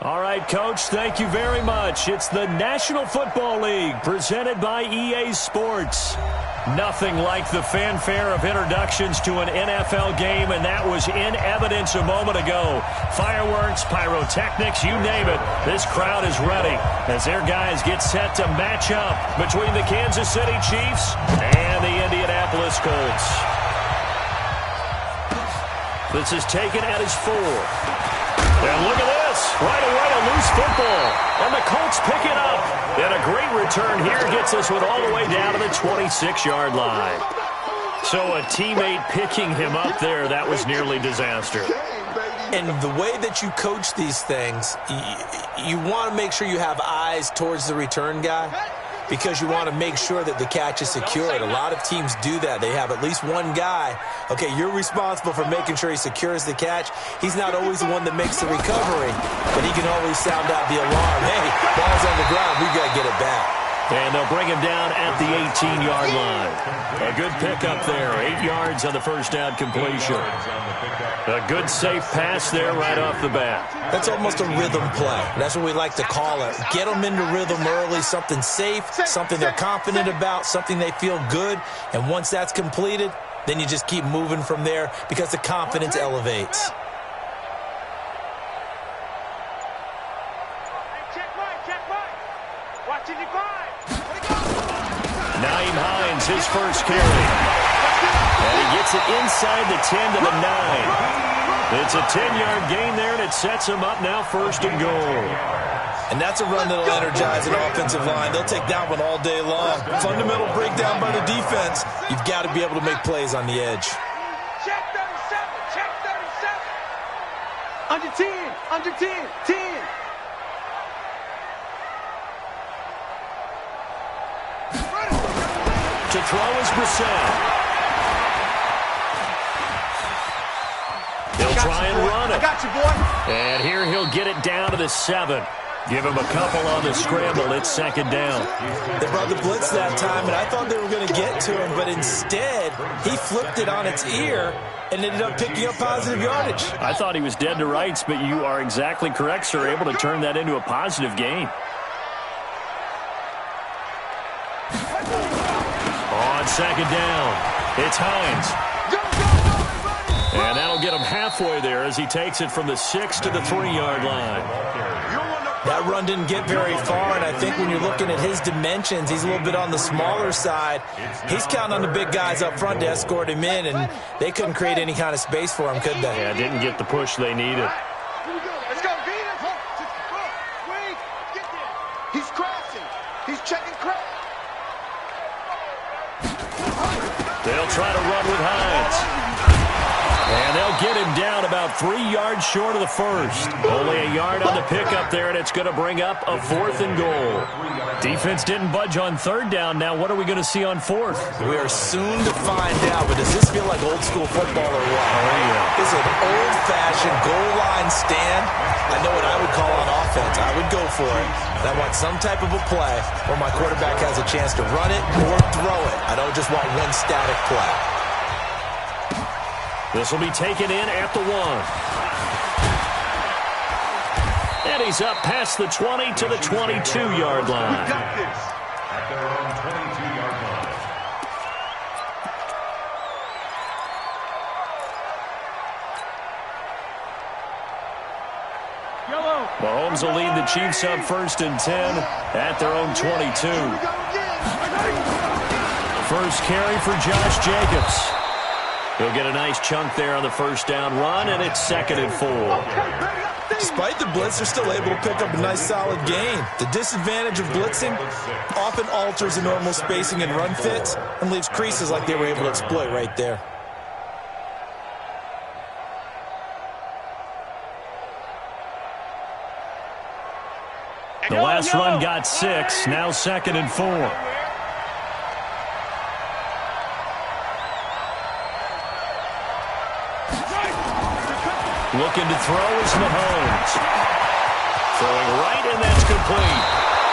All right, Coach, thank you very much. It's the National Football League presented by EA Sports. Nothing like the fanfare of introductions to an NFL game, and that was in evidence a moment ago. Fireworks, pyrotechnics, you name it. This crowd is ready as their guys get set to match up between the Kansas City Chiefs and the Indianapolis Colts. This is taken at his 4. And look at this. Right away, a loose football. And the Colts pick it up. And a great return here gets this one all the way down to the 26-yard line. So a teammate picking him up there, that was nearly disaster. And the way that you coach these things, you want to make sure you have eyes towards the return guy, because you want to make sure that the catch is secured. A lot of teams do that. They have at least one guy. Okay, you're responsible for making sure he secures the catch. He's not always the one that makes the recovery, but he can always sound out the alarm. Hey, ball's on the ground. We got to get it back. And they'll bring him down at the 18-yard line. A good pickup there. 8 yards on the first down completion. A good, safe pass there right off the bat. That's almost a rhythm play. That's what we like to call it. Get them into rhythm early, something safe, something they're confident about, something they feel good. And once that's completed, then you just keep moving from there because the confidence elevates. Naeem Hines, his first carry. And he gets it inside the 10 to the 9. It's a 10-yard gain there, and it sets him up now first and goal. And that's a run that'll energize an offensive line. They'll take that one all day long. Fundamental breakdown by the defense. You've got to be able to make plays on the edge. Check 37, check 37. Under 10, under 10, 10. To throw is Brissett. He'll try and run it. I got you, boy. And here he'll get it down to the 7. Give him a couple on the scramble. It's second down. They brought the blitz that time, and I thought they were going to get to him, but instead he flipped it on its ear and ended up picking up positive yardage. I thought he was dead to rights, but you are exactly correct, sir. Able to turn that into a positive gain. On second down, it's Hines. And that'll get him halfway there as he takes it from the 6 to the 3-yard line. That run didn't get very far, and I think when you're looking at his dimensions, he's a little bit on the smaller side. He's counting on the big guys up front to escort him in, and they couldn't create any kind of space for him, could they? Yeah, didn't get the push they needed. Let's go, Venus. He's crashing. He's checking crash. They'll try to run with Hines. And they'll get him down about 3 yards short of the first. Only a yard on the pickup there, and it's going to bring up a 4th and goal. Defense didn't budge on 3rd down. Now what are we going to see on 4th? We are soon to find out, but does this feel like old school football or what? Oh, yeah. It's an old-fashioned goal line stand. I know what I would call on offense. I would go for it. And I want some type of a play where my quarterback has a chance to run it or throw it. I don't just want one static play. This will be taken in at the 1. And he's up past the 20 to the 22-yard line. We got this. At their own 22-yard line. Yellow. Mahomes will lead the Chiefs up 1st and 10 at their own 22. First carry for Josh Jacobs. He'll get a nice chunk there on the first down run, and it's 2nd and 4. Despite the blitz, they're still able to pick up a nice solid gain. The disadvantage of blitzing often alters the normal spacing and run fits and leaves creases like they were able to exploit right there. The last run got 6, now 2nd and 4. Looking to throw is Mahomes. Throwing right, and that's complete.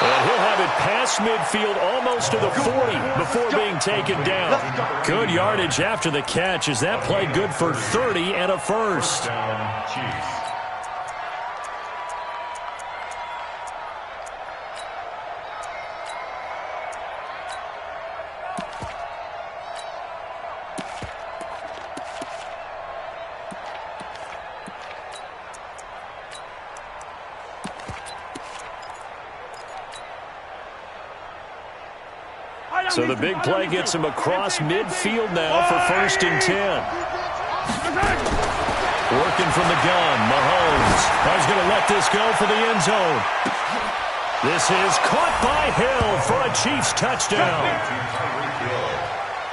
And he'll have it past midfield almost to the 40 before being taken down. Good yardage after the catch as that play good for 30 and a first. So the big play gets him across midfield now for 1st and 10. Working from the gun, Mahomes. He's going to let this go for the end zone. This is caught by Hill for a Chiefs touchdown.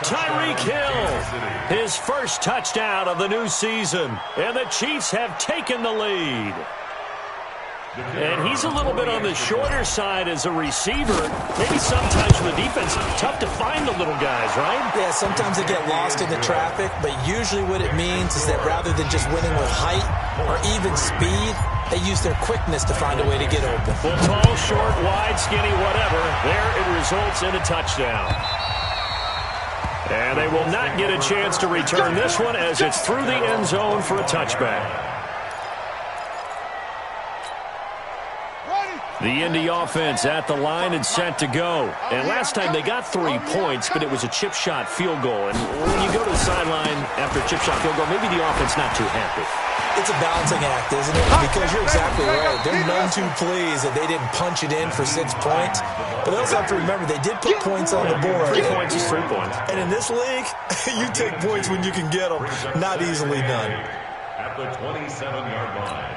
Tyreek Hill, his first touchdown of the new season. And the Chiefs have taken the lead. And he's a little bit on the shorter side as a receiver. Maybe sometimes for the defense, tough to find the little guys, right? Yeah, sometimes they get lost in the traffic, but usually what it means is that rather than just winning with height or even speed, they use their quickness to find a way to get open. Well, tall, short, wide, skinny, whatever, there it results in a touchdown. And they will not get a chance to return this one as it's through the end zone for a touchback. The Indy offense at the line and set to go. And last time they got 3 points, but it was a chip shot field goal. And when you go to the sideline after a chip shot field goal, maybe the offense not too happy. It's a balancing act, isn't it? Because you're exactly right. They're none too pleased that they didn't punch it in for 6 points. But they also have to remember they did put points on the board. 3 points is 3 points. And in this league, you take points when you can get them. Not easily done. At the 27-yard line.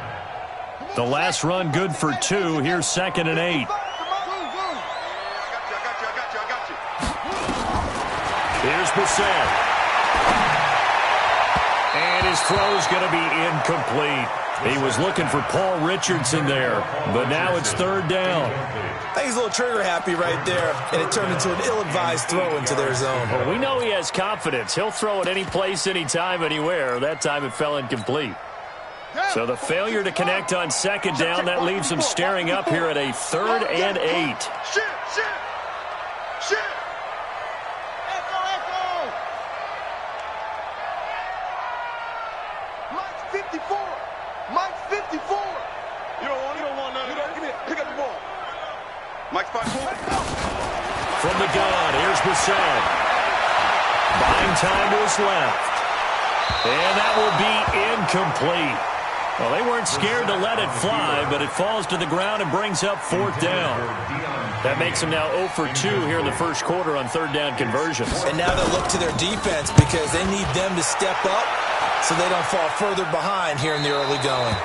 The last run good for 2. Here's 2nd and 8. I got you. Here's Brissett. And his throw's going to be incomplete. He was looking for Paul Richardson there, but now it's 3rd down. I think he's a little trigger happy right there, and it turned into an ill-advised throw into their zone. Well, we know he has confidence. He'll throw it any place, anytime, anywhere. That time it fell incomplete. So the failure to connect on 2nd down, that leaves them staring up here at a 3rd and 8. Shit. Echo. Mike's 54. Mike's 54. You don't want none of that. Come here. Pick up the ball. Mike's 54. From the gun, here's Brissett. Buying time was left. And that will be incomplete. Well, they weren't scared to let it fly, but it falls to the ground and brings up 4th down. That makes them now 0 for 2 here in the first quarter on 3rd down conversions. And now they'll look to their defense because they need them to step up so they don't fall further behind here in the early going.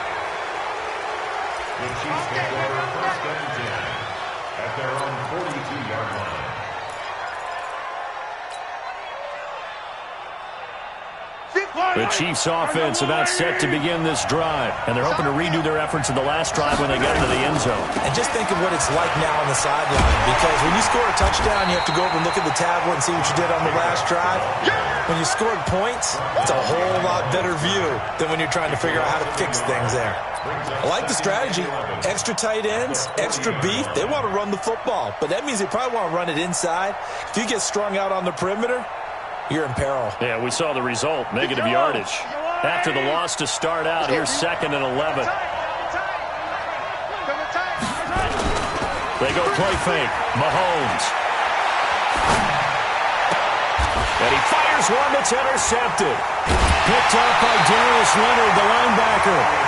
The Chiefs take over 1st and 10 at their own 42-yard line. The Chiefs offense about set to begin this drive, and they're hoping to redo their efforts in the last drive when they got into the end zone. And just think of what it's like now on the sideline, because when you score a touchdown, you have to go over and look at the tablet and see what you did on the last drive. When you scored points, it's a whole lot better view than when you're trying to figure out how to fix things there. I like the strategy. Extra tight ends, extra beef. They want to run the football, but that means they probably want to run it inside. If you get strung out on the perimeter, you're in peril. Yeah, we saw the result, negative yardage. After the loss to start out, here's 2nd and 11. They go play fake. Mahomes. And he fires one that's intercepted. Picked up by Darius Leonard, the linebacker.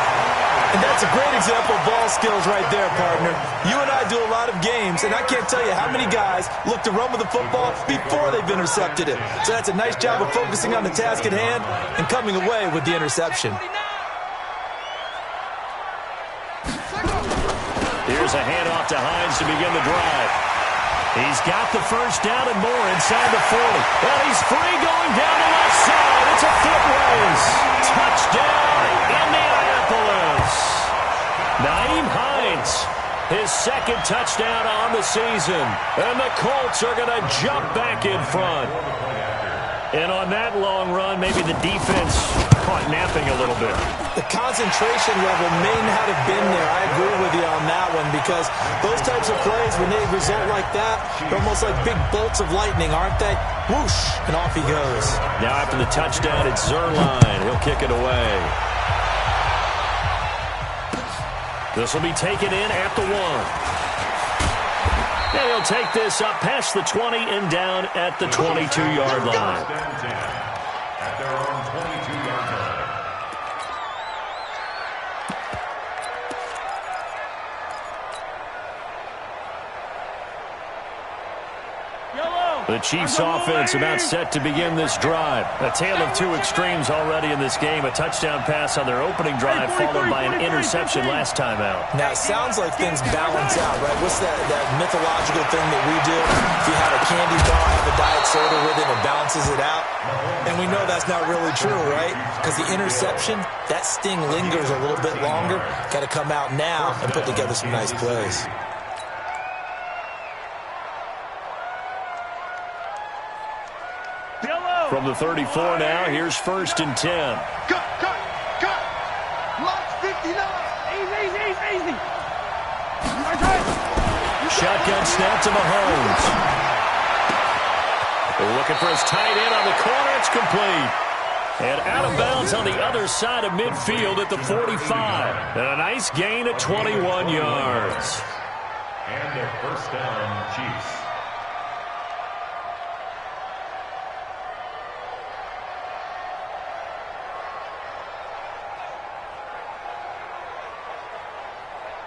And that's a great example of ball skills right there, partner. You and I do a lot of games, and I can't tell you how many guys look to run with the football before they've intercepted it. So that's a nice job of focusing on the task at hand and coming away with the interception. Here's a handoff to Hines to begin the drive. He's got the first down and more inside the 40. And he's free going down the left side. It's a foot race. Touchdown, Indianapolis. Nyheim Hines, his 2nd touchdown on the season. And the Colts are going to jump back in front. And on that long run, maybe the defense caught napping a little bit. The concentration level may not have been there. I agree with you on that one, because those types of plays, when they result like that, they're almost like big bolts of lightning, aren't they? Whoosh, and off he goes. Now after the touchdown, it's Zerline. He'll kick it away. This will be taken in at the 1. And he'll take this up past the 20 and down at the 22-yard line. At their own 22-yard line. Yellow. The Chiefs offense about set to begin this drive. A tale of two extremes already in this game. A touchdown pass on their opening drive followed by an interception last time out. Now, it sounds like things balance out, right? What's that mythological thing that we do? If you have a candy bar, have a diet soda with it, it balances it out. And we know that's not really true, right? Because the interception, that sting lingers a little bit longer. Got to come out now and put together some nice plays. From the 34 now, here's 1st and 10. Cut. Lock 59. Easy. Shotgun snap to Mahomes. Looking for his tight end on the corner. It's complete. And out of bounds on the other side of midfield at the 45. And a nice gain at 21 yards. And a 1st down, Chiefs.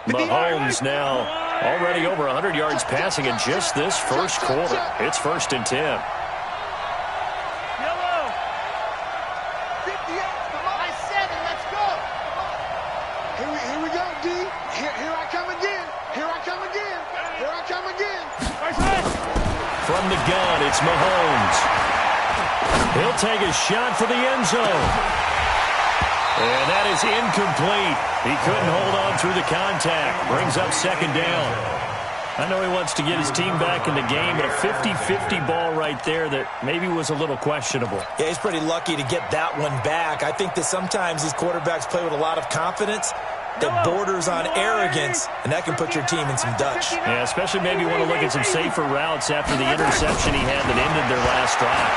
Mahomes now already over 100 yards passing in just this first quarter. It's 1st and 10. Yellow. 58. I said it. Let's go. Here we go, D. Here I come again. From the gun, it's Mahomes. He'll take a shot for the end zone. And that is incomplete. He couldn't hold on through the contact. Brings up 2nd down. I know he wants to get his team back in the game, but a 50-50 ball right there that maybe was a little questionable. Yeah, he's pretty lucky to get that one back. I think that sometimes these quarterbacks play with a lot of confidence that borders on arrogance, and that can put your team in some Dutch. Yeah, especially maybe want to look at some safer routes after the interception he had that ended their last drive.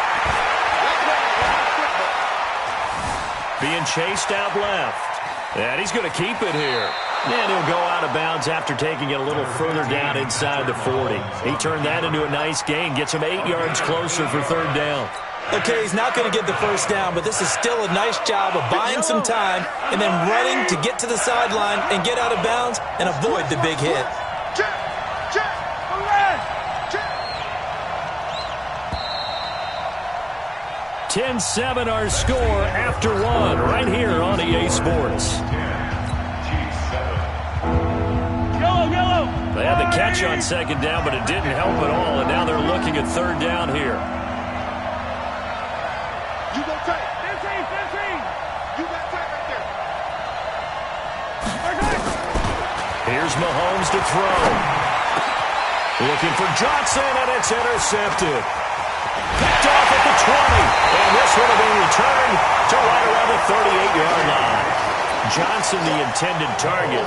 Being chased out left. And he's going to keep it here. And he'll go out of bounds after taking it a little further down inside the 40. He turned that into a nice gain. Gets him 8 yards closer for 3rd down. Okay, he's not going to get the 1st down, but this is still a nice job of buying some time and then running to get to the sideline and get out of bounds and avoid the big hit. 10-7 our score after one right here on EA Sports. They had the catch on 2nd down, but it didn't help at all, and now they're looking at 3rd down here. You go tight. 15. You got tight right there. Here's Mahomes to throw. Looking for Johnson, and it's intercepted. Picked off at the 20, and this one will be returned to right around the 38-yard line. Johnson, the intended target.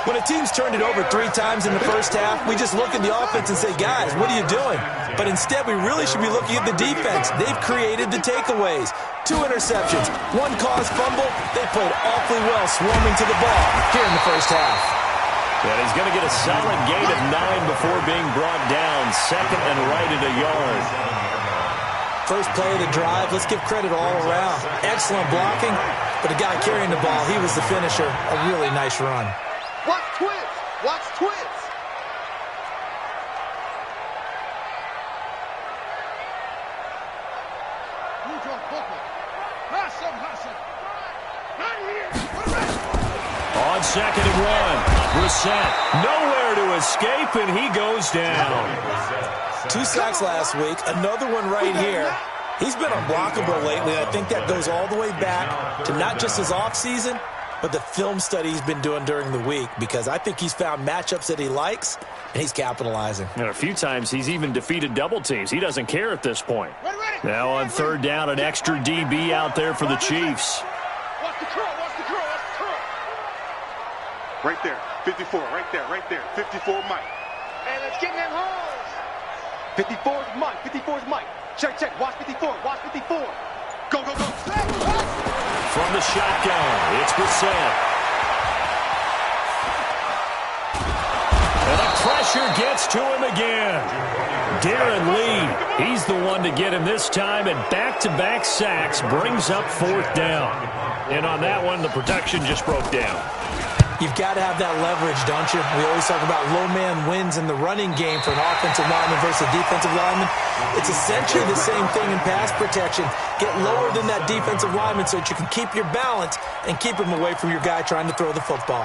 When a team's turned it over 3 times in the first half, we just look at the offense and say, guys, what are you doing? But instead, we really should be looking at the defense. They've created the takeaways. 2 interceptions, 1 caused fumble. They played awfully well swarming to the ball here in the first half. And he's going to get a solid gain of 9 before being brought down. 2nd and right at a yard. First play of the drive, let's give credit all around. Excellent blocking, but the guy carrying the ball, he was the finisher. A really nice run. Watch twins. Watch twins. On 2nd and 1, Brissett nowhere to escape, and he goes down. 2 sacks last week, another one right here. He's been unblockable lately. I think that goes all the way back to not just his offseason, but the film study he's been doing during the week, because I think he's found matchups that he likes, and he's capitalizing. And a few times he's even defeated double teams. He doesn't care at this point. Now on 3rd down, an extra DB out there for the Chiefs. Watch the curl. Watch the curl. Watch the curl. Right there. 54. Right there. 54 Mike. Hey, let's get in them holes. 54 is Mike. 54 is Mike. Check. Watch 54. Watch 54. Go. From the shotgun, it's Brissett. And the pressure gets to him again. Darren Lee, he's the one to get him this time, and back-to-back sacks brings up 4th down. And on that one, the protection just broke down. You've got to have that leverage, don't you? We always talk about low man wins in the running game for an offensive lineman versus a defensive lineman. It's essentially the same thing in pass protection. Get lower than that defensive lineman so that you can keep your balance and keep him away from your guy trying to throw the football.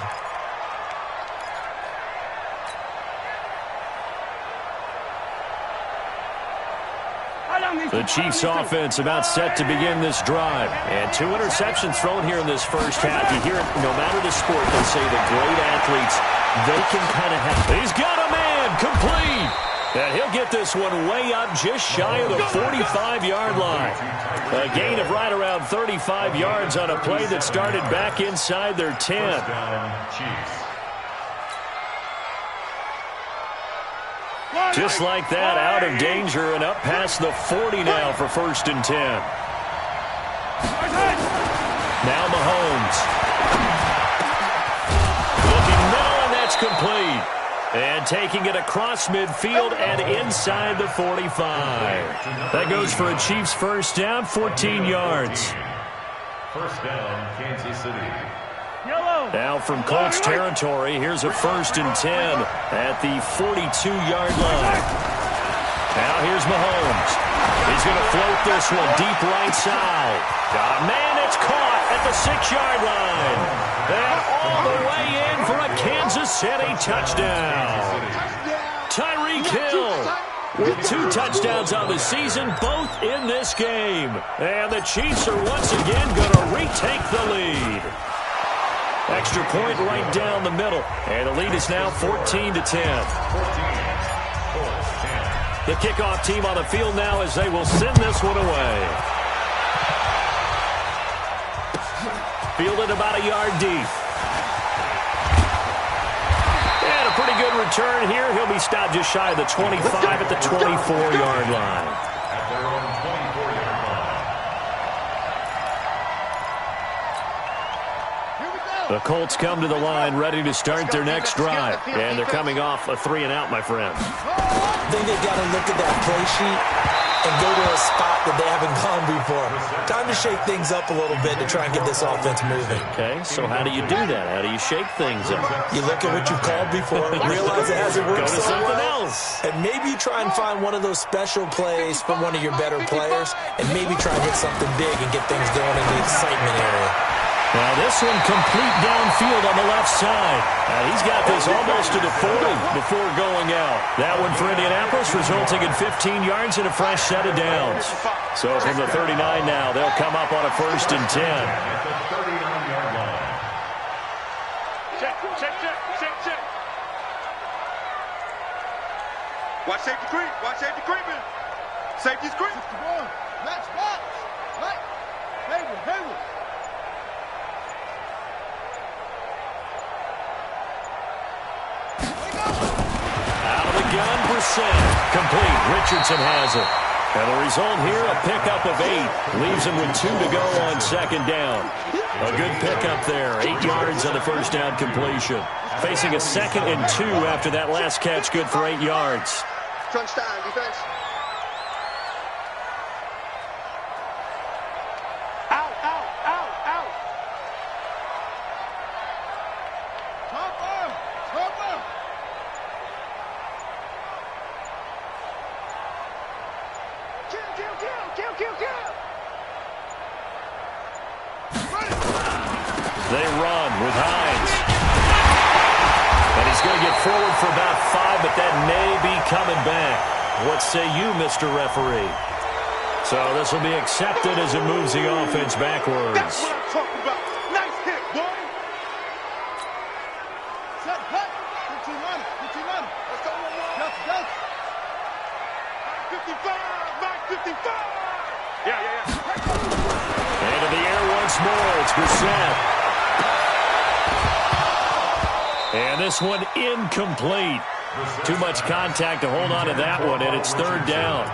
The Chiefs offense about set to begin this drive. And 2 interceptions thrown here in this first half. You hear it, no matter the sport, they say the great athletes, they can kind of have... He's got a man, complete! And he'll get this one way up just shy of the 45-yard line. A gain of right around 35 yards on a play that started back inside their 10. First down, Chiefs. Just like that, out of danger and up past the 40 now for 1st and 10. Now Mahomes. Looking middle, and that's complete. And taking it across midfield and inside the 45. That goes for a Chiefs first down, 14 yards. First down, Kansas City. Now from Colts territory, here's a 1st and 10 at the 42-yard line. Now here's Mahomes. He's going to float this one deep right side. Got a man that's caught at the 6-yard line. And all the way in for a Kansas City touchdown. Tyreek Hill with 2 touchdowns on the season, both in this game. And the Chiefs are once again going to retake the lead. Extra point right down the middle. And the lead is now 14-10. The kickoff team on the field now as they will send this one away. Fielded about a yard deep. And a pretty good return here. He'll be stopped just shy of the 25 at the 24-yard line. At their own 24-yard line. The Colts come to the line ready to start their next drive. And they're coming off a 3-and-out, my friend. I think they've got to look at that play sheet and go to a spot that they haven't gone before. Time to shake things up a little bit to try and get this offense moving. Okay, so how do you do that? How do you shake things up? You look at what you've called before, realize it hasn't worked Go to so something well, else. and maybe try and find one of those special plays from one of your better players, and maybe try and hit something big and get things going in the excitement area. Now this one complete downfield on the left side. He's got this almost to the 40 before going out. That one for Indianapolis resulting in 15 yards and a fresh set of downs. So from the 39 now, they'll come up on a 1st and 10. At the 39-yard line. Check. Watch safety creep. Watch safety creeping. Safety's creeping. Match box. Right. Hayward. Out of the gun, Brissett. Complete. Richardson has it. And the result here, a pickup of 8. Leaves him with 2 to go on 2nd down. A good pickup there. 8 yards on the first down completion. Facing a 2nd and 2 after that last catch, good for 8 yards. Crunch time, defense. Out. Topper. Kill. They run with Hines. And he's going to get forward for about 5, but that may be coming back. What say you, Mr. Referee? So this will be accepted as it moves the offense backwards. That's what I'm talking about. Nice hit, boy. Set, cut. 15 run. Let's go. Duck. 55. Yeah. Into the air once more. It's Brissett. And this one incomplete. Too much contact to hold on to that one, and it's 3rd down.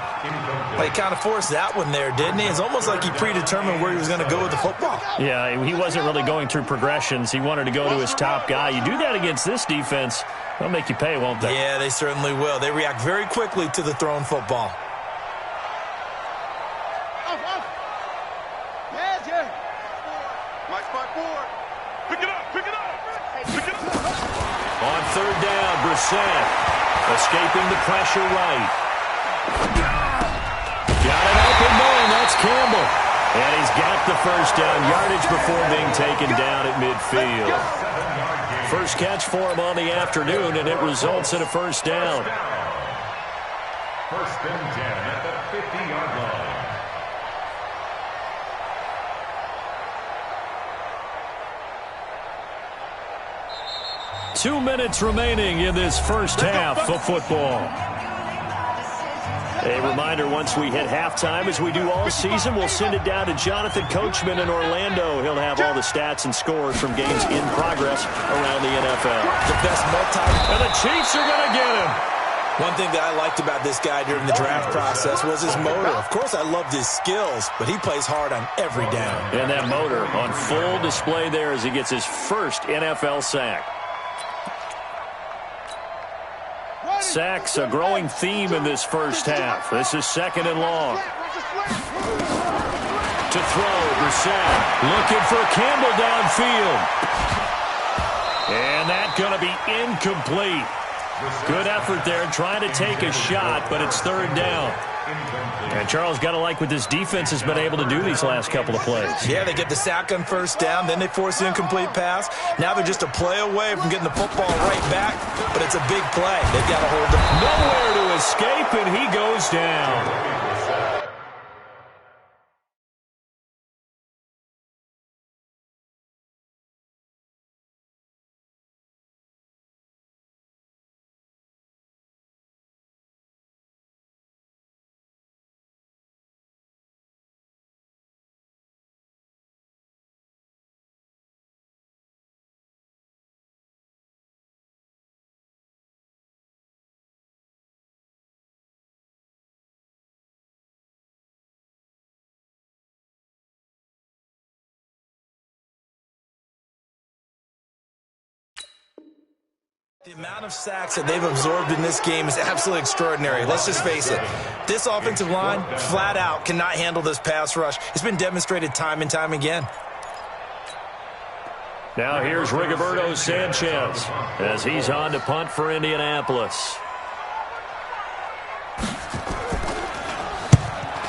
Well, he kind of forced that one there, didn't he? It's almost like he predetermined where he was going to go with the football. Yeah, he wasn't really going through progressions. He wanted to go to his top guy. You do that against this defense, they'll make you pay, won't they? Yeah, they certainly will. They react very quickly to the thrown football. Off. Yeah. My spot forward. Pick it up. Brissett. Escaping the pressure right. Got an open man. That's Campbell. And he's got the first down yardage before being taken down at midfield. First catch for him on the afternoon, and it results in a first down. First and 10 at the 50-yard line. 2 minutes remaining in this first half of football. A reminder, once we hit halftime, as we do all season, we'll send it down to Jonathan Coachman in Orlando. He'll have all the stats and scores from games in progress around the NFL. The best And the Chiefs are going to get him. One thing that I liked about this guy during the draft process was his motor. Of course, I loved his skills, but he plays hard on every down. And that motor on full display there as he gets his first NFL sack. Sacks, a growing theme in this first half. This is second and long. To throw, Brissett looking for Campbell downfield. And that's going to be incomplete. Good effort there, trying to take a shot, but it's third down. And Charles, got to like what this defense has been able to do these last couple of plays. Yeah, they get the sack on first down, then they force the incomplete pass. Now they're just a play away from getting the football right back, but it's a big play. They've got to hold it. Nowhere to escape, and he goes down. The amount of sacks that they've absorbed in this game is absolutely extraordinary. Let's just face it. This offensive line, flat out, cannot handle this pass rush. It's been demonstrated time and time again. Now here's Rigoberto Sanchez as he's on to punt for Indianapolis.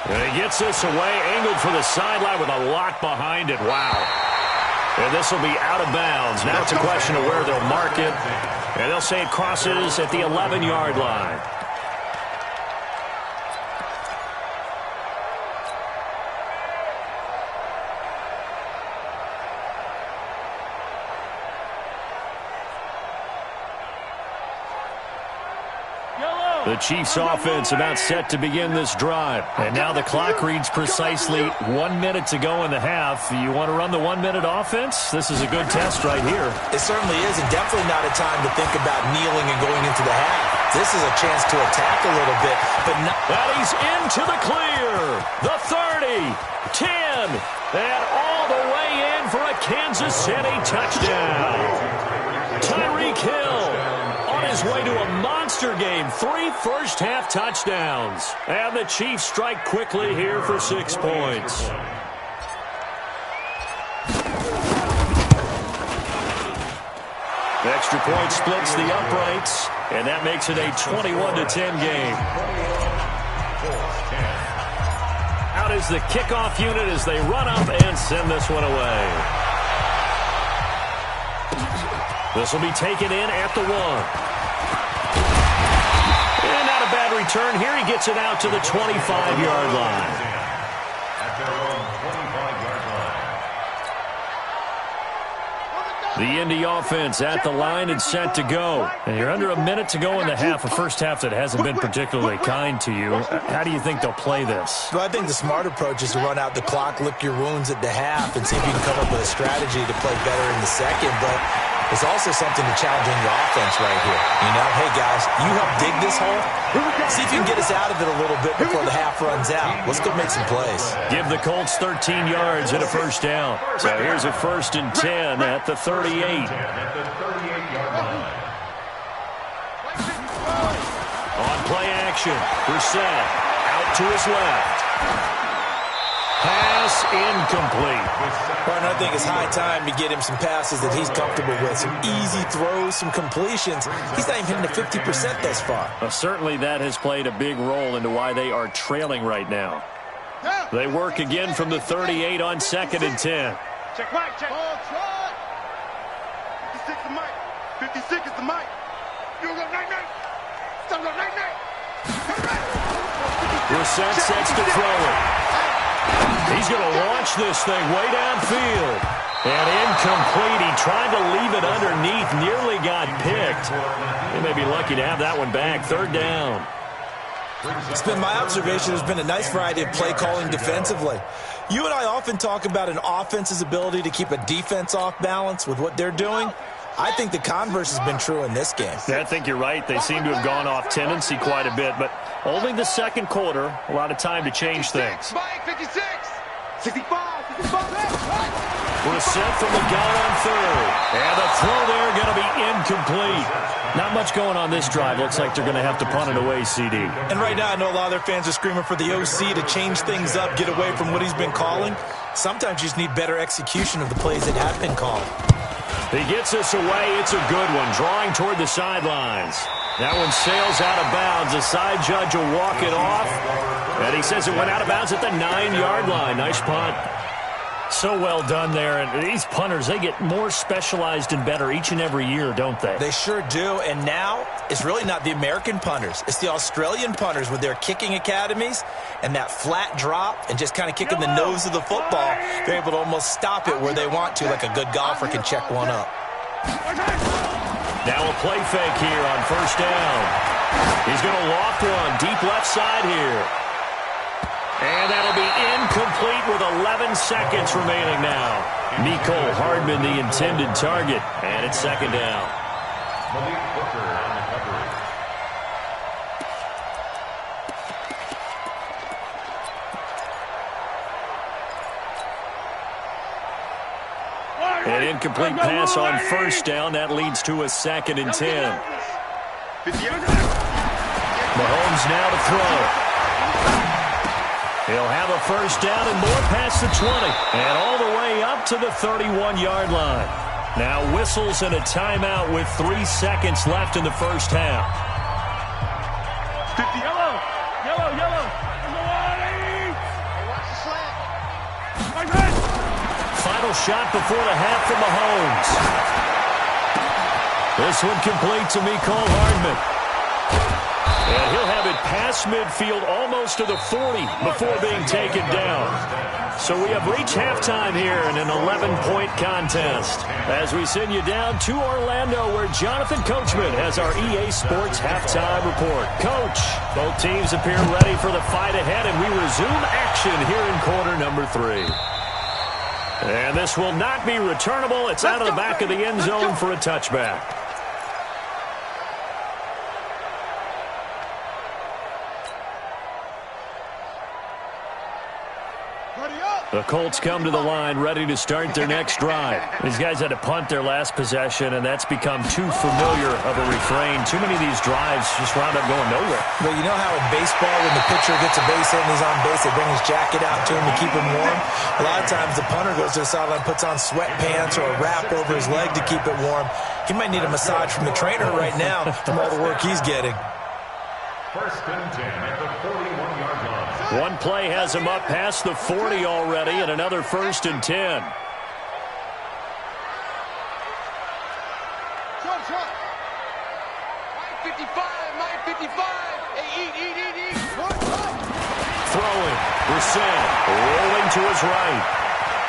And he gets this away, angled for the sideline with a lot behind it. Wow. And this will be out of bounds. Now it's a question of where they'll mark it. And they'll say it crosses at the 11-yard line. The Chiefs offense about set to begin this drive. And now the clock reads precisely 1 minute to go in the half. You want to run the 1 minute offense? This is a good test right here. It certainly is, and definitely not a time to think about kneeling and going into the half. This is a chance to attack a little bit, but not. And he's into the clear. The 30, 10, and all the way in for a Kansas City touchdown. Tyreek Hill on his way to a monster game. 3 first-half touchdowns. And the Chiefs strike quickly here for 6 points. The extra point splits the uprights, and that makes it a 21-10 game. Out is the kickoff unit as they run up and send this one away. This will be taken in at the 1. And not a bad return here. He gets it out to the 25-yard line. At their own 25-yard line. The Indy offense at the line and set to go. And you're under a minute to go in the half, a first half that hasn't been particularly kind to you. How do you think they'll play this? Well, I think the smart approach is to run out the clock, lick your wounds at the half, and see if you can come up with a strategy to play better in the second. But it's also something to challenge on your offense right here. You know, hey, guys, you help dig this hole. See if you can get us out of it a little bit before the half runs out. Let's go make some plays. Give the Colts 13 yards and a first down. So here's a 1st and 10 at the 38. On play action, Brissett out to his left. Pass incomplete. Partner, I think it's high time to get him some passes that he's comfortable with. Some easy throws, some completions. He's not even hitting the 50% thus far. Well, certainly that has played a big role into why they are trailing right now. They work again from the 38 on 2nd and 10. Check Mike, check. 56 is Mike. 56 is the Mike. You go night-night. Stop go night-night. Brissett sets to throw it. He's going to launch this thing way downfield. And incomplete. He tried to leave it underneath. Nearly got picked. They may be lucky to have that one back. 3rd down. It's been my observation there's been a nice variety of play calling defensively. You and I often talk about an offense's ability to keep a defense off balance with what they're doing. I think the converse has been true in this game. Yeah, I think you're right. They seem to have gone off tendency quite a bit, but only the 2nd quarter, a lot of time to change things. Mike, 56. 65. 65. Brissett from the gun on 3rd. And the throw there going to be incomplete. Not much going on this drive. Looks like they're going to have to punt it away, CD. And right now, I know a lot of their fans are screaming for the OC to change things up, get away from what he's been calling. Sometimes you just need better execution of the plays that have been called. He gets this away. It's a good one. Drawing toward the sidelines. That one sails out of bounds. The side judge will walk it off. And he says it went out of bounds at the 9-yard line. Nice punt. So well done there. And these punters, they get more specialized and better each and every year, don't they? They sure do. And now it's really not the American punters. It's the Australian punters with their kicking academies and that flat drop and just kind of kicking the nose of the football. They're able to almost stop it where they want to, like a good golfer can check one up. Now a play fake here on 1st down. He's going to loft one deep left side here. And that'll be incomplete with 11 seconds remaining now. Mecole Hardman, the intended target. And it's 2nd down. Malik Hooker on the coverage. An incomplete pass on 1st down. That leads to a 2nd and 10. Mahomes now to throw. He'll have a 1st down and more past the 20. And all the way up to the 31-yard line. Now whistles and a timeout with 3 seconds left in the 1st half. 50. Yellow. Yellow, yellow. Watch the slant. Final shot before the half from Mahomes. This one complete to Mecole Hardman. And he'll have it past midfield almost to the 40 before being taken down. So we have reached halftime here in an 11-point contest. As we send you down to Orlando where Jonathan Coachman has our EA Sports halftime report. Coach, both teams appear ready for the fight ahead, and we resume action here in quarter number 3. And this will not be returnable. It's out of the back of the end zone for a touchback. The Colts come to the line ready to start their next drive. These guys had to punt their last possession, and that's become too familiar of a refrain. Too many of these drives just wound up going nowhere. Well, you know how in baseball when the pitcher gets a base hit and he's on base, they bring his jacket out to him to keep him warm? A lot of times the punter goes to the sideline, puts on sweatpants or a wrap over his leg to keep it warm. He might need a massage from the trainer right now from all the work he's getting. 1st and 10 at the 41-yard line. One play has him up past the 40 already, and another 1st and 10. Mike 55, Mike 55. Hey, eat. Throwing. Brissett rolling to his right.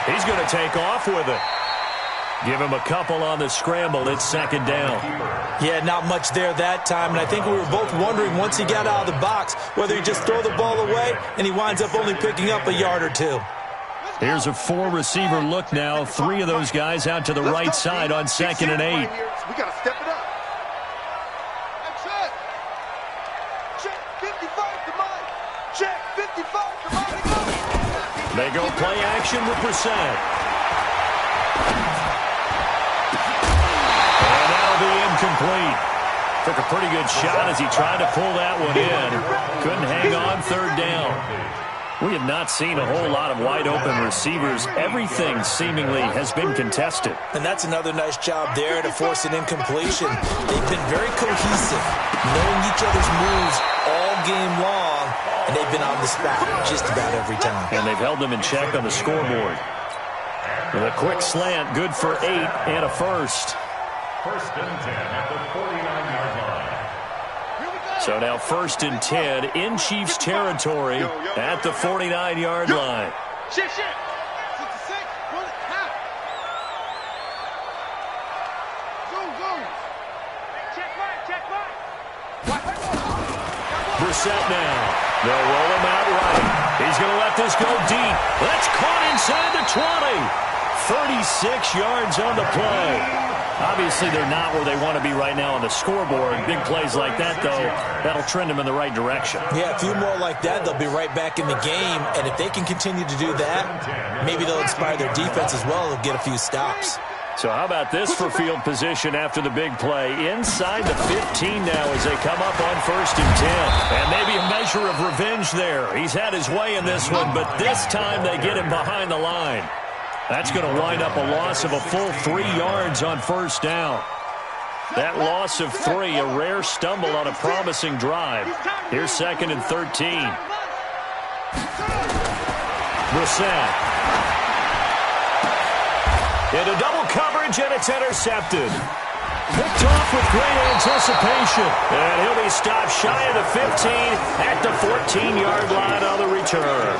He's going to take off with it. Give him a couple on the scramble. It's 2nd down. Yeah, not much there that time, and I think we were both wondering once he got out of the box whether he just throw the ball away and he winds up only picking up a yard or 2. Here's a 4-receiver look now. 3 of those guys out to the right side on 2nd and 8. We got to step it up. That's it. Check 55 to Mike. Check 55 to Mike. They go play action with Brissett. Incomplete. Took a pretty good shot as he tried to pull that one in. Couldn't hang on 3rd down. We have not seen a whole lot of wide-open receivers. Everything seemingly has been contested. And that's another nice job there to force an incompletion. They've been very cohesive, knowing each other's moves all game long, and they've been on the spot just about every time. And they've held them in check on the scoreboard. With a quick slant, good for 8 and a first. First and 10 at the 49-yard line. So now first and 10 in Chiefs territory at the 49-yard line. Shift. 66. Pull it. Half. Zoom. Check right. Brissett now. They'll roll him out right. He's going to let this go deep. That's caught inside the 20. 36 yards on the play. Obviously, they're not where they want to be right now on the scoreboard. Big plays like that, though, that'll trend them in the right direction. Yeah, a few more like that, they'll be right back in the game. And if they can continue to do that, maybe they'll inspire their defense as well. They'll get a few stops. So how about this for field position after the big play? Inside the 15 now as they come up on first and 10. And maybe a measure of revenge there. He's had his way in this one, but this time they get him behind the line. That's going to wind up a loss of a full 3 yards on first down. That loss of 3, a rare stumble on a promising drive. Here's second and 13. Brissett. Into double coverage, and it's intercepted. Picked off with great anticipation. And he'll be stopped shy of the 15 at the 14-yard line on the return.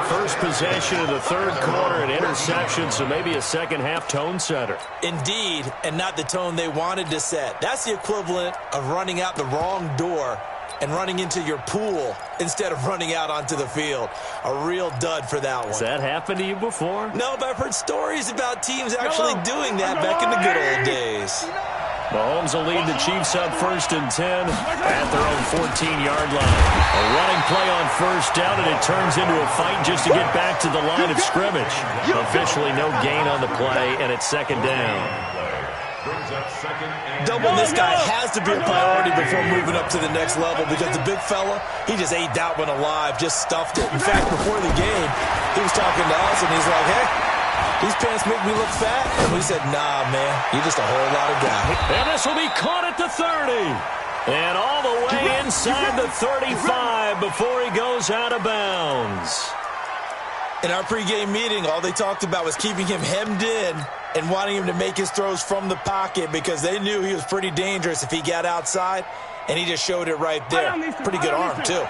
First possession of the third quarter, an interception, so maybe a second-half tone setter. Indeed, and not the tone they wanted to set. That's the equivalent of running out the wrong door and running into your pool instead of running out onto the field. A real dud for that one. Has that happened to you before? No, but I've heard stories about teams actually doing that back in the good old days. Mahomes will lead the Chiefs up first and 10 at their own 14-yard line. A running play on first down, and it turns into a fight just to get back to the line of scrimmage. Officially no gain on the play, and it's second down. Doubling this guy has to be a priority before moving up to the next level because the big fella, he just ate that one alive, just stuffed it. In fact, before the game, he was talking to us, and he's like, hey, these pants make me look fat. And we said, nah, man, you're just a whole lot of guy. And this will be caught at the 30. And all the way inside the 35 before he goes out of bounds. In our pregame meeting, all they talked about was keeping him hemmed in and wanting him to make his throws from the pocket because they knew he was pretty dangerous if he got outside, and he just showed it right there. Pretty good arm, too.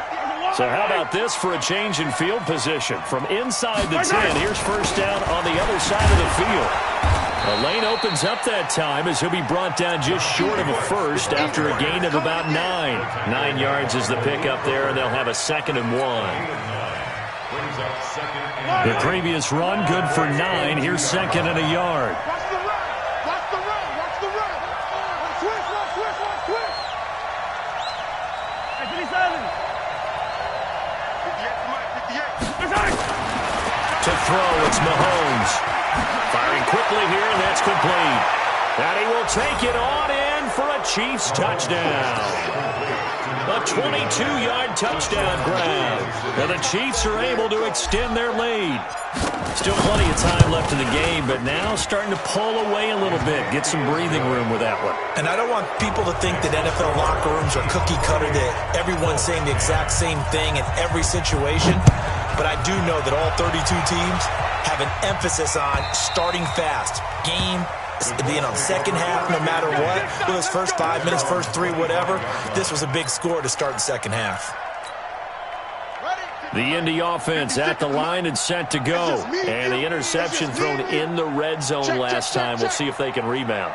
So how about this for a change in field position? From inside the 10, here's first down on the other side of the field. The lane opens up that time as he'll be brought down just short of a first after a gain of about 9. 9 yards is the pickup there, and they'll have a second and 1. The previous run, good for 9. Here's second and a yard. Watch the run. Watch the run. Watch the run. Switch. Hey, 57. 58. To throw, it's Mahomes. Firing quickly here, and that's complete. And he will take it on in for a Chiefs touchdown. A 22-yard touchdown grab. And the Chiefs are able to extend their lead. Still plenty of time left in the game, but now starting to pull away a little bit. Get some breathing room with that one. And I don't want people to think that NFL locker rooms are cookie cutter, that everyone's saying the exact same thing in every situation. But I do know that all 32 teams have an emphasis on starting fast. Game being on second half no matter what. With those first 5 minutes, first 3, whatever. This was a big score to start the second half. The Indy offense at the line and set to go. And the interception thrown in the red zone last time. We'll see if they can rebound.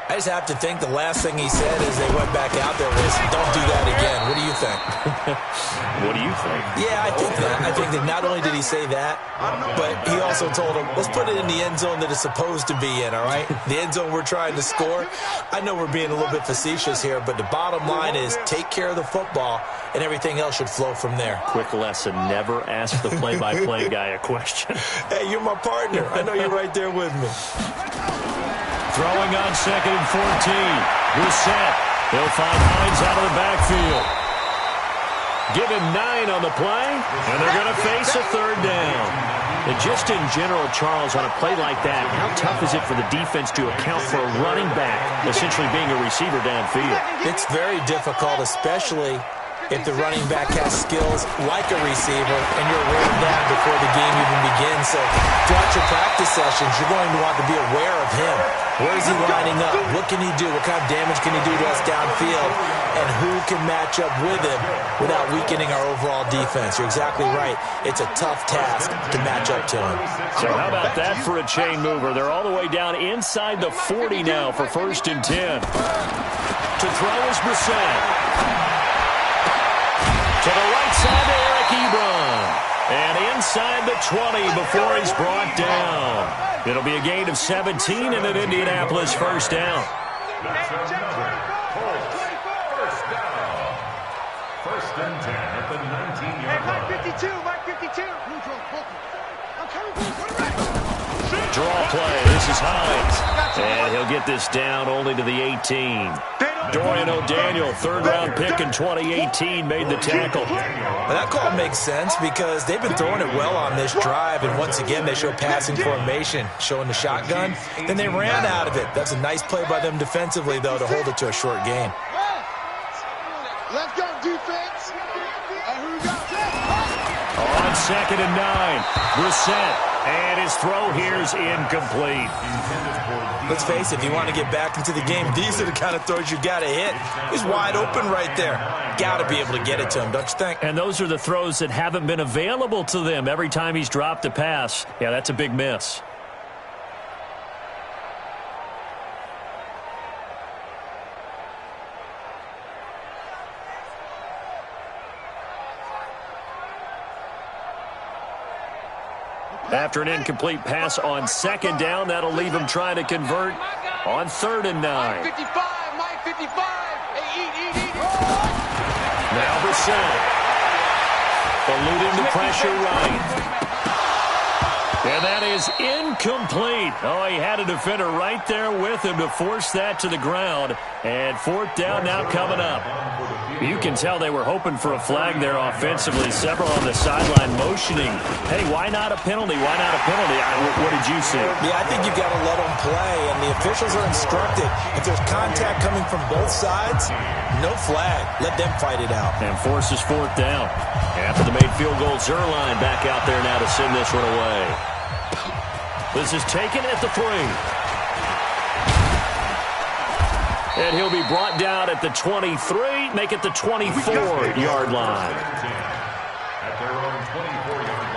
I just have to think the last thing he said as they went back out there was, don't do that again. What do you think? What do you think? Yeah, I think that. I think that not only did he say that, but he also told him, let's put it in the end zone that it's supposed to be in, all right? The end zone we're trying to score. I know we're being a little bit facetious here, but the bottom line is take care of the football, and everything else should flow from there. Quick lesson, never ask the play-by-play guy a question. Hey, you're my partner. I know you're right there with me. Throwing on second and 14. Brissett. He'll find Hines out of the backfield. Give him 9 on the play, and they're going to face a third down. And just in general, Charles, on a play like that, how tough is it for the defense to account for a running back essentially being a receiver downfield? It's very difficult, especially if the running back has skills like a receiver and you're aware of that before the game even begins. So throughout your practice sessions, you're going to want to be aware of him. Where is he lining up? What can he do? What kind of damage can he do to us downfield? And who can match up with him without weakening our overall defense? You're exactly right. It's a tough task to match up to him. So how about that for a chain mover? They're all the way down inside the 40 now for 1st and 10. To throw is Brissett. To the right side to Eric Ebron. And inside the 20 before he's brought down. It'll be a gain of 17 and an Indianapolis first down. That's another first down. 1st and 10 at the 19-yard line. Mike 52. I'm coming for quarterback. Draw play. This is Hines. And he'll get this down only to the 18. Dorian O'Daniel, 3rd-round pick in 2018, made the tackle. Well, that call makes sense because they've been throwing it well on this drive, and once again they show passing formation, showing the shotgun. Then they ran out of it. That's a nice play by them defensively, though, to hold it to a short gain. Let's go, defense. Who got that? On 2nd and 9, Brissett. And his throw here's incomplete. Let's face it, if you want to get back into the game, these are the kind of throws you got to hit. He's wide open right there. Got to be able to get it to him, don't you think? And those are the throws that haven't been available to them every time he's dropped a pass. Yeah, that's a big miss. After an incomplete pass on 2nd down, that'll leave him trying to convert on 3rd and 9. Mike 55. Eat. Now Brissett. Eluding the pressure right. And that is incomplete. Oh, he had a defender right there with him to force that to the ground. And 4th down now coming up. You can tell they were hoping for a flag there offensively. Several on the sideline motioning. Hey, why not a penalty? Why not a penalty? What did you see? Yeah, I think you've got to let them play, and the officials are instructed. If there's contact coming from both sides, no flag. Let them fight it out. And forces 4th down. After the made field goal, Zerline back out there now to send this one away. This is taken at the 3. And he'll be brought down at the 23, make it the 24-yard line. At their own 24-yard line.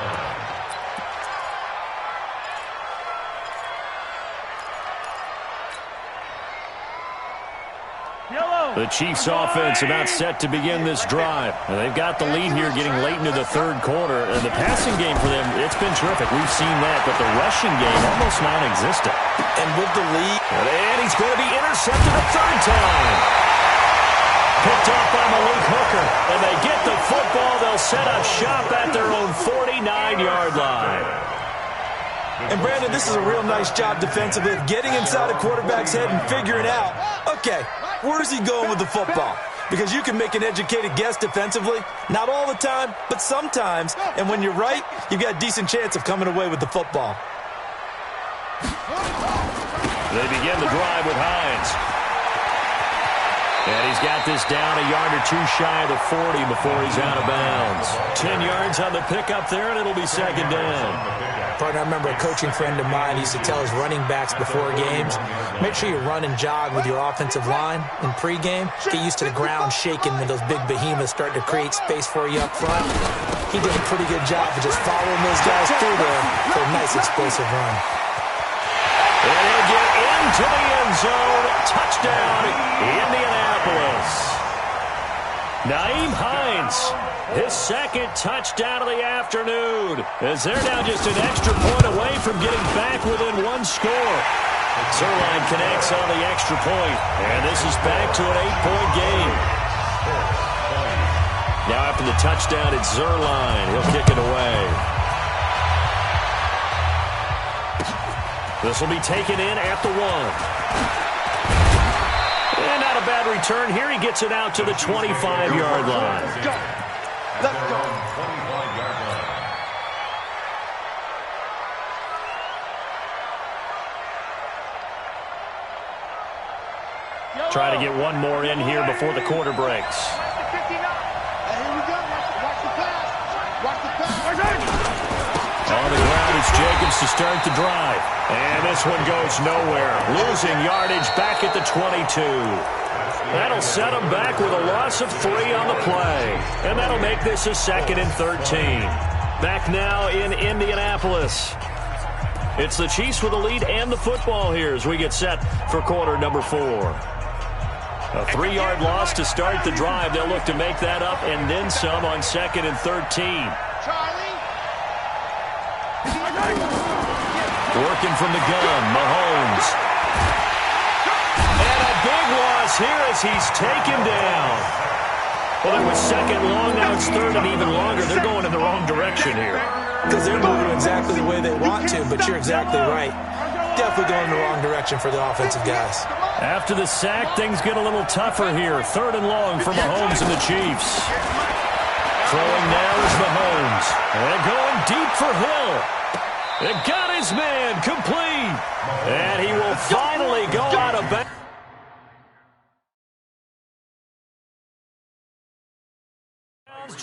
The Chiefs' offense about set to begin this drive. And they've got the lead here getting late into the 3rd quarter. And the passing game for them, it's been terrific. We've seen that, but the rushing game almost non-existent. And with the lead. And he's going to be intercepted a 3rd time. Picked off by Malik Hooker. And they get the football. They'll set up shop at their own 49-yard line. And, Brandon, this is a real nice job defensively of getting inside a quarterback's head and figuring out, okay, where's he going with the football? Because you can make an educated guess defensively. Not all the time, but sometimes. And when you're right, you've got a decent chance of coming away with the football. They begin the drive with Hines. And he's got this down a yard or 2 shy of the 40 before he's out of bounds. 10 yards on the pickup there, and it'll be 2nd down. Partner, I remember a coaching friend of mine used to tell his running backs before games, make sure you run and jog with your offensive line in pregame. Get used to the ground shaking when those big behemoths start to create space for you up front. He did a pretty good job of just following those guys through there for a nice explosive run. And he'll get into the end zone. Touchdown, Indianapolis. Naeem Hines, his 2nd touchdown of the afternoon, as they're now just an extra point away from getting back within 1 score. Zerline connects on the extra point, and this is back to an 8-point game. Now after the touchdown, it's Zerline. He'll kick it away. This will be taken in at the 1. And not a bad return here. He gets it out to the 25-yard line. Let's go. 25-yard line. Try to get one more in here before the quarter breaks. Hey, here we go. Watch the pass. Watch the pass. On the ground, it's Jacobs to start the drive. And this one goes nowhere. Losing yardage back at the 22. That'll set them back with a loss of 3 on the play. And that'll make this a 2nd and 13. Back now in Indianapolis. It's the Chiefs with the lead and the football here as we get set for quarter number 4. A 3-yard loss to start the drive. They'll look to make that up and then some on 2nd and 13. Charlie. Working from the gun, Mahomes. And a big loss here as he's taken down. Well, it was 2nd long, now it's 3rd and even longer. They're going in the wrong direction here. Because they're moving exactly the way they want to, but you're exactly right. Definitely going in the wrong direction for the offensive guys. After the sack, things get a little tougher here. 3rd and long for Mahomes and the Chiefs. Throwing now is Mahomes. And going deep for Hill. It got his man complete. And he will finally go out of bounds.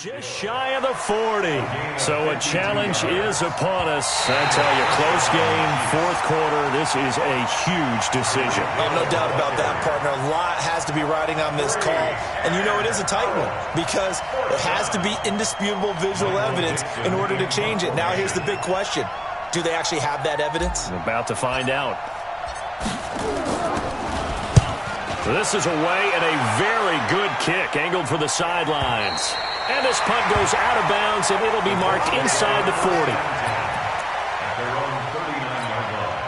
Just shy of the 40. So a challenge is upon us. I tell you, close game, 4th quarter. This is a huge decision. Oh, no doubt about that, partner. A lot has to be riding on this call. And you know it is a tight one because it has to be indisputable visual evidence in order to change it. Now here's the big question. Do they actually have that evidence? I'm about to find out. This is away and a very good kick angled for the sidelines. And this punt goes out of bounds, and it'll be marked inside the 40. At their own 39-yard line.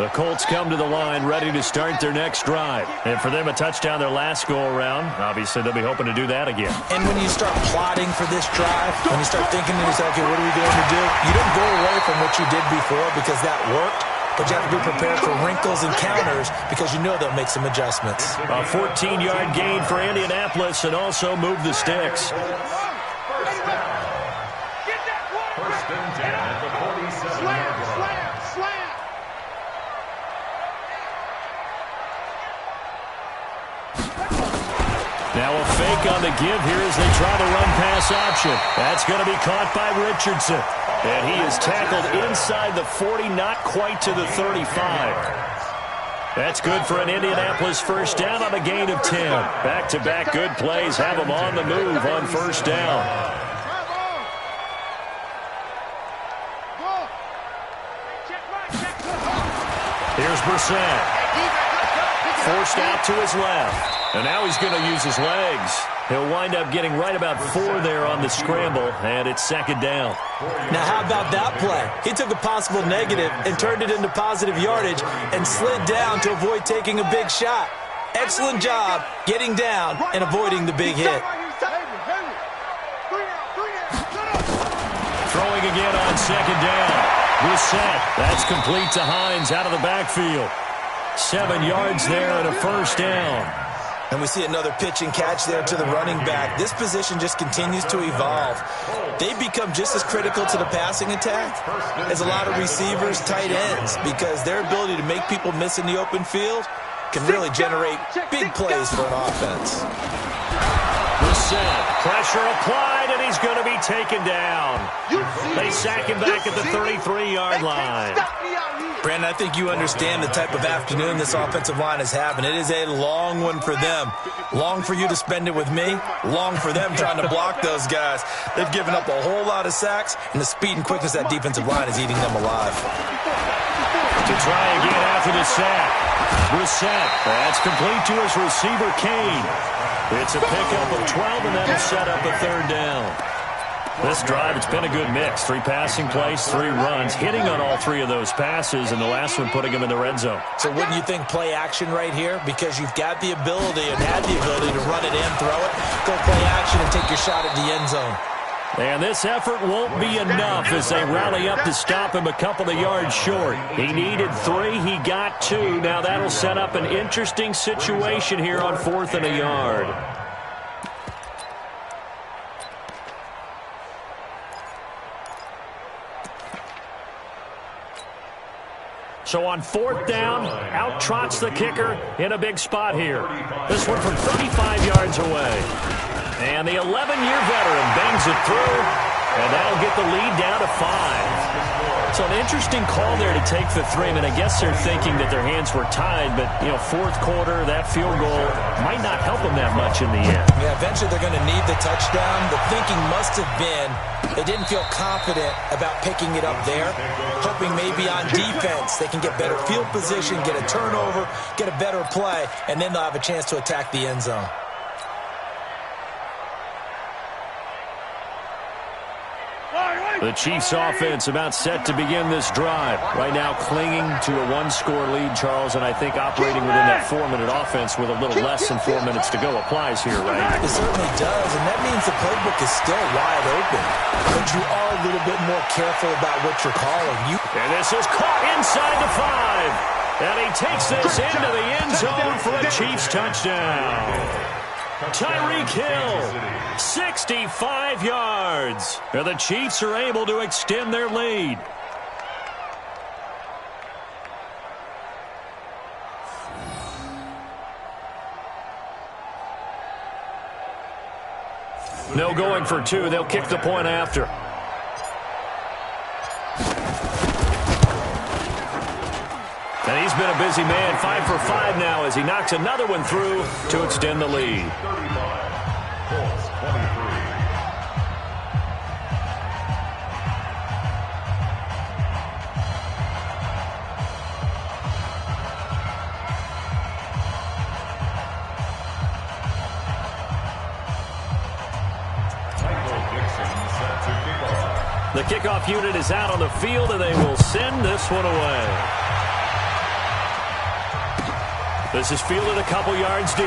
The Colts come to the line ready to start their next drive. And for them, a touchdown their last go-around. Obviously, they'll be hoping to do that again. And when you start plotting for this drive, when you start thinking to yourself, okay, what are we going to do? You don't go away from what you did before because that worked. But you have to be prepared for wrinkles and counters because you know they'll make some adjustments. A 14-yard gain for Indianapolis and also move the sticks. First and 10 at the 47-yard line. Slam. Now a fake on the give here as they try to run pass option. That's going to be caught by Richardson. And he is tackled inside the 40, not quite to the 35. That's good for an Indianapolis first down on a gain of 10. Back-to-back good plays have them on the move on first down. Here's Brissett. Forced out to his left. And now he's going to use his legs. He'll wind up getting right about 4 there on the scramble, and it's 2nd down. Now, how about that play? He took a possible negative and turned it into positive yardage and slid down to avoid taking a big shot. Excellent job getting down and avoiding the big hit. Throwing again on 2nd down. Brissett. That's complete to Hines out of the backfield. 7 yards there and a first down. And we see another pitch and catch there to the running back. This position just continues to evolve. They become just as critical to the passing attack as a lot of receivers, tight ends, because their ability to make people miss in the open field can really generate big plays for an offense. Brissett, pressure applied, and he's going to be taken down. They sack him back at the 33-yard line. Brandon, I think you understand the type of afternoon this offensive line is having. It is a long one for them. Long for you to spend it with me. Long for them trying to block those guys. They've given up a whole lot of sacks, and the speed and quickness of that defensive line is eating them alive. To try again after the sack. Brissett, that's complete to his receiver, Kane. It's a pickup of 12, and that'll set up a 3rd down. This drive, it's been a good mix. 3 passing plays, 3 runs, hitting on all 3 of those passes, and the last one putting him in the red zone. So wouldn't you think play action right here? Because you've got the ability and had the ability to run it in, throw it, go play action, and take your shot at the end zone. And this effort won't be enough as they rally up to stop him a couple of yards short. He needed 3, he got 2. Now that'll set up an interesting situation here on 4th and a yard. So on fourth down, out trots the kicker in a big spot here. This one from 35 yards away. And the 11-year veteran bangs it through, and that'll get the lead down to 5. So an interesting call there to take the 3. I mean, I guess they're thinking that their hands were tied, but, fourth quarter, that field goal might not help them that much in the end. Yeah, eventually they're going to need the touchdown. The thinking must have been they didn't feel confident about picking it up there, hoping maybe on defense they can get better field position, get a turnover, get a better play, and then they'll have a chance to attack the end zone. The Chiefs offense about set to begin this drive. Right now clinging to a 1-score lead, Charles, and I think operating within that 4-minute offense with a little less than 4 minutes to go applies here, right? It certainly does, and that means the playbook is still wide open. But you are a little bit more careful about what you're calling. And this is caught inside the 5. And he takes this into the end zone for a Chiefs touchdown. Tyreek Hill, 65 yards. And the Chiefs are able to extend their lead. No going for 2. They'll kick the point after. And he's been a busy man, 5 for 5 now as he knocks another one through to extend the lead. 35, Colts 23. The kickoff unit is out on the field, and they will send this one away. This is fielded a couple yards deep.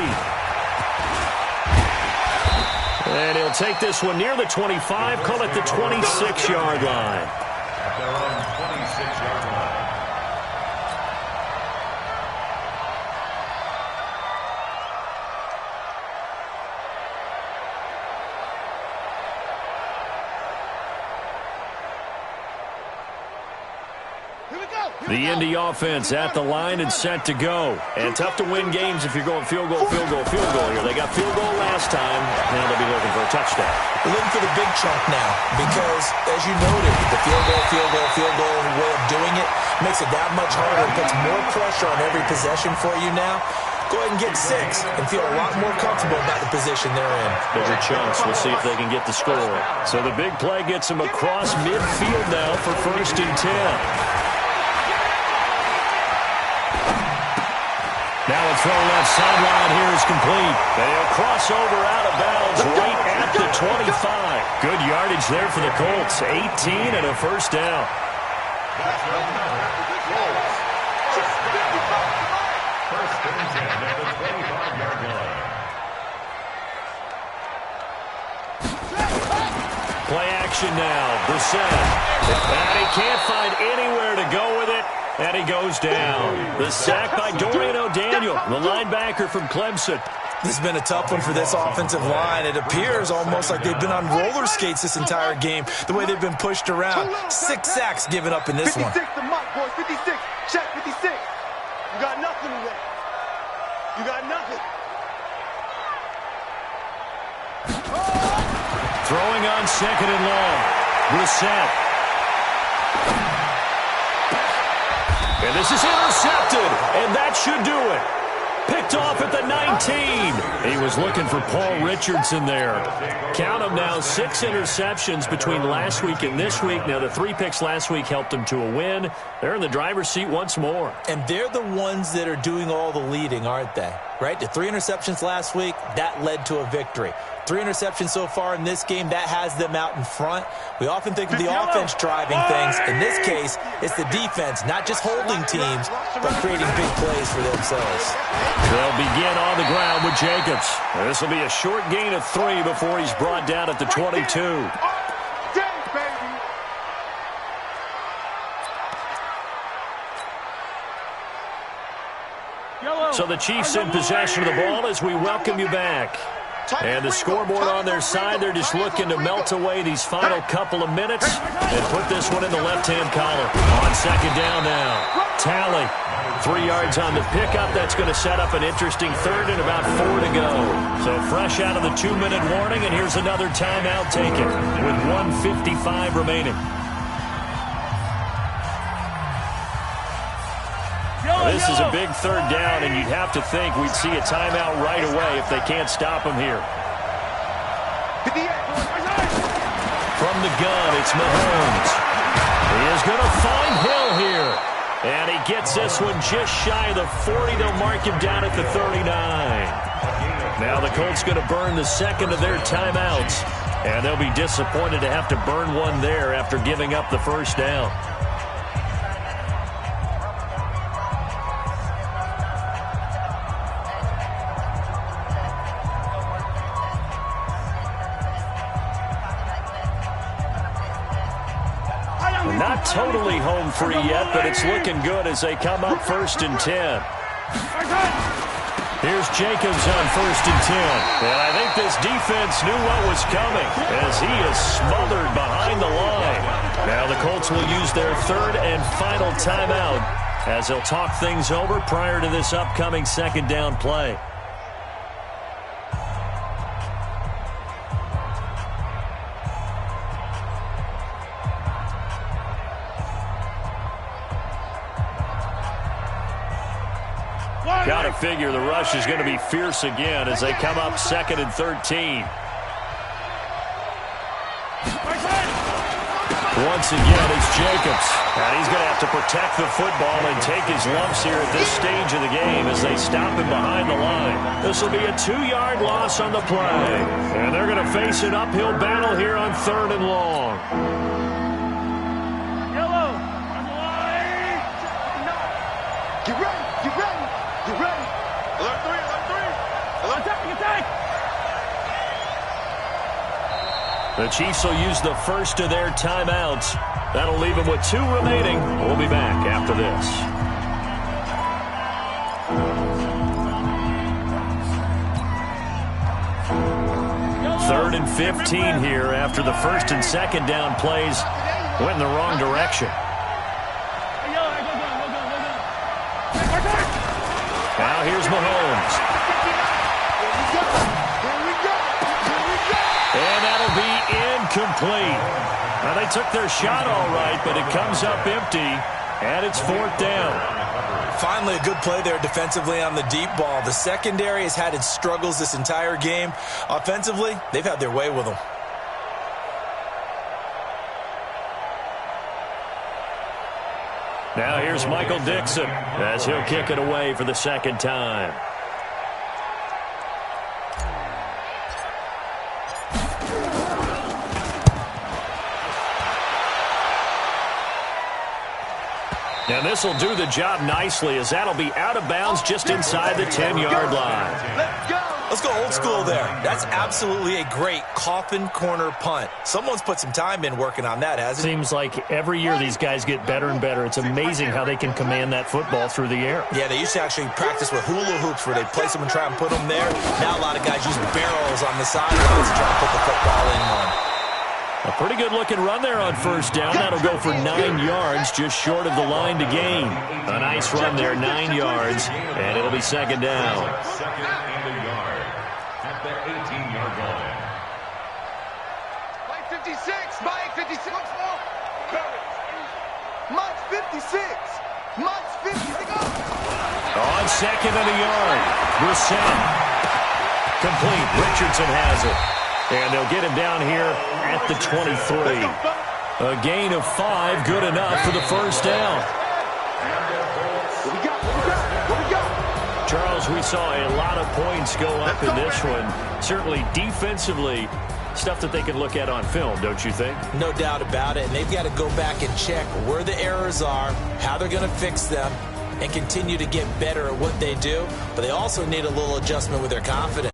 And he'll take this one near the 25, call it the 26-yard line. At their own 26-yard line. The Indy offense at the line and set to go. And tough to win games if you're going field goal, field goal, field goal here. They got field goal last time. Now they'll be looking for a touchdown. They're looking for the big chunk now because, as you noted, the field goal way of doing it makes it that much harder. It puts more pressure on every possession for you now. Go ahead and get 6 and feel a lot more comfortable about the position they're in. Bigger chunks. We'll see if they can get the score. So the big play gets them across midfield now for 1st and 10. Now a throw left sideline here is complete. They'll cross over out of bounds right at the 25. Good yardage there for the Colts. 18 and a first down. First and 10 at the 25-yard line. Play action now. Brissett. And he can't find anywhere to go with it. And he goes down. The sack by Dorian O'Daniel, the linebacker from Clemson. This has been a tough one for this offensive line. It appears almost like they've been on roller skates this entire game, the way they've been pushed around. 6 sacks given up in this one. 56 to Mike, boys. 56. Check 56. You got nothing today. You got nothing. Throwing on 2nd and long. Brissett. And this is intercepted, and that should do it. Picked off at the 19. He was looking for Paul Richardson there. Count them now, 6 interceptions between last week and this week. Now, the 3 picks last week helped them to a win. They're in the driver's seat once more. And they're the ones that are doing all the leading, aren't they? Right? The 3 interceptions last week, that led to a victory. 3 interceptions so far in this game, that has them out in front. We often think of the offense driving things. In this case, it's the defense, not just holding teams, but creating big plays for themselves. They'll begin on the ground with Jacobs. This will be a short gain of 3 before he's brought down at the 22. So the Chiefs in possession of the ball as we welcome you back. And the scoreboard on their side, they're just looking to melt away these final couple of minutes and put this one in the left-hand column. On second down now. Tally, 3 yards on the pickup. That's going to set up an interesting third and about 4 to go. So fresh out of the 2-minute warning, and here's another timeout taken with 1:55 remaining. This is a big third down, and you'd have to think we'd see a timeout right away if they can't stop him here. From the gun, it's Mahomes. He is going to find Hill here. And he gets this one just shy of the 40. They'll mark him down at the 39. Now the Colts going to burn the second of their timeouts. And they'll be disappointed to have to burn one there after giving up the first down. Not totally home free yet, but it's looking good as they come up 1st and 10. Here's Jacobs on 1st and 10. And I think this defense knew what was coming as he is smothered behind the line. Now the Colts will use their third and final timeout as they'll talk things over prior to this upcoming second down play. Got to figure the rush is going to be fierce again as they come up 2nd and 13. Once again, it's Jacobs. And he's going to have to protect the football and take his lumps here at this stage of the game as they stop him behind the line. This will be a 2-yard loss on the play. And they're going to face an uphill battle here on 3rd and long. Get ready, get ready. You ready? Alert 3, alert 3. Alert attack. The Chiefs will use the first of their timeouts. That'll leave them with 2 remaining. We'll be back after this. 3rd and 15 here after the 1st and 2nd down plays went in the wrong direction. Now here's Mahomes. And that'll be incomplete. Now they took their shot all right, but it comes up empty, and it's 4th down. Finally a good play there defensively on the deep ball. The secondary has had its struggles this entire game. Offensively, they've had their way with them. Now here's Michael Dixon as he'll kick it away for the second time. And this will do the job nicely as that'll be out of bounds just inside the 10-yard line. Let's go old school there. That's absolutely a great coffin corner punt. Someone's put some time in working on that, hasn't it? Seems like every year these guys get better and better. It's amazing how they can command that football through the air. Yeah, they used to actually practice with hula hoops where they place them and try and put them there. Now a lot of guys use barrels on the sidelines to try and put the football in one. A pretty good-looking run there on 1st down. That'll go for 9 yards, just short of the line to gain. A nice run there, 9 yards, and it'll be 2nd down. 2nd and a yard at the 18-yard line. Mike 56, Mike 56. Mike 56. Mike 56. On 2nd and a yard, Brissett. Complete. Richardson has it. And they'll get him down here at the 23. A gain of 5, good enough for the 1st down. What we got? Charles, we saw a lot of points go up in this one. Certainly defensively, stuff that they can look at on film, don't you think? No doubt about it. And they've got to go back and check where the errors are, how they're going to fix them, and continue to get better at what they do. But they also need a little adjustment with their confidence.